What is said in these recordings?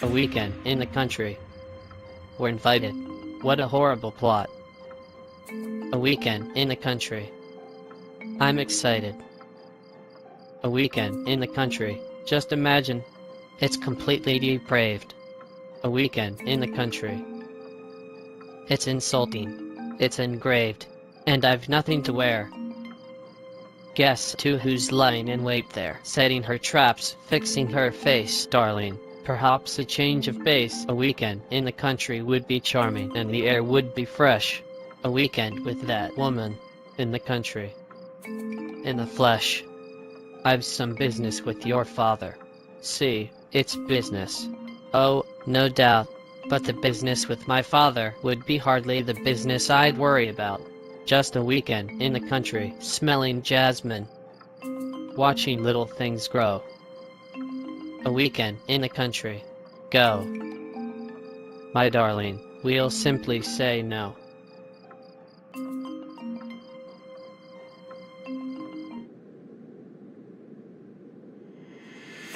A weekend in the country. We're invited. What a horrible plot. A weekend in the country. I'm excited. A weekend in the country. Just imagine. It's completely depraved. A weekend in the country. It's insulting. It's engraved. And I've nothing to wear. Guess who's lying in wait there, setting her traps, fixing her face, darling. Perhaps a change of pace. A weekend in the country would be charming, and the air would be fresh. A weekend with that woman in the country. In the flesh. I've some business with your father. See, it's business. Oh, no doubt. But the business with my father would be hardly the business I'd worry about. Just a weekend in the country, smelling jasmine. Watching little things grow. A weekend in the country. Go. My darling, we'll simply say no.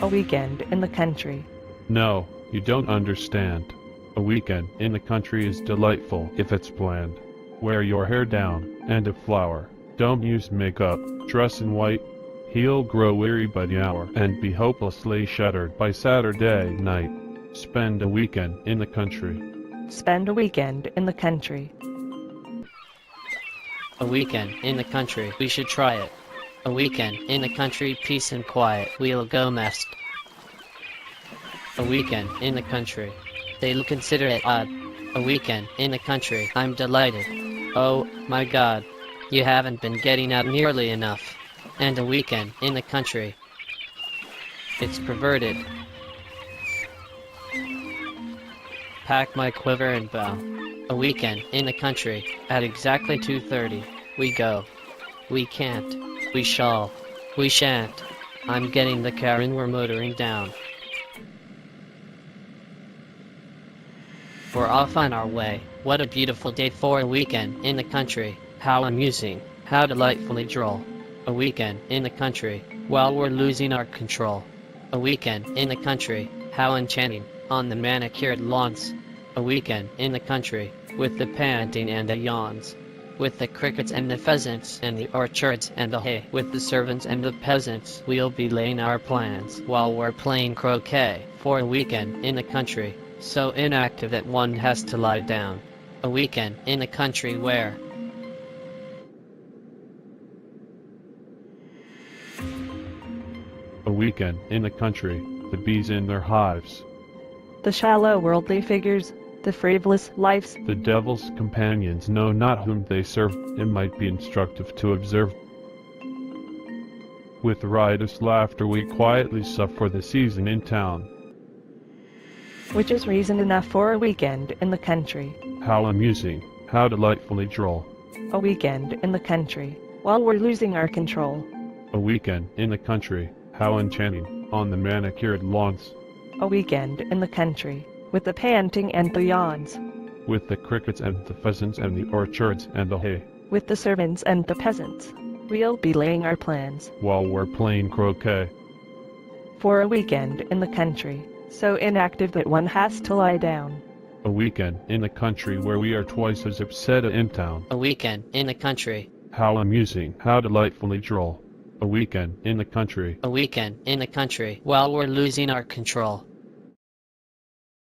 A weekend in the country. No, you don't understand. A weekend in the country is delightful if it's planned. Wear your hair down, and a flower. Don't use makeup, dress in white. He'll grow weary by the hour and be hopelessly shattered by Saturday night. Spend a weekend in the country. Spend a weekend in the country. A weekend in the country, we should try it. A weekend in the country, peace and quiet, we'll go messed. A weekend in the country. They'll consider it odd. A weekend in the country, I'm delighted. Oh, my God. You haven't been getting out nearly enough. And a weekend in the country. It's perverted. Pack my quiver and bow. A weekend in the country, at exactly 2:30, we go. We can't. We shall. We shan't. I'm getting the car and we're motoring down. We're off on our way. What a beautiful day for a weekend in the country. How amusing. How delightfully droll. A weekend in the country, while we're losing our control. A weekend in the country, how enchanting, on the manicured lawns. A weekend in the country, with the panting and the yawns. With the crickets and the pheasants and the orchards and the hay. With the servants and the peasants, we'll be laying our plans while we're playing croquet. For a weekend in the country, so inactive that one has to lie down. A weekend in the country where A weekend in the country, the bees in their hives. The shallow worldly figures, the frivolous lives. The devil's companions know not whom they serve. It might be instructive to observe. With riotous laughter we quietly suffer the season in town. Which is reason enough for a weekend in the country. How amusing, how delightfully droll. A weekend in the country, while we're losing our control. A weekend in the country, how enchanting, on the manicured lawns. A weekend in the country, with the panting and the yawns. With the crickets and the pheasants and the orchards and the hay. With the servants and the peasants, we'll be laying our plans. While we're playing croquet. For a weekend in the country, so inactive that one has to lie down. A weekend in the country where we are twice as upset as in town. a weekend in the country. How amusing, how delightfully droll. A weekend in the country. A weekend in the country, while we're losing our control.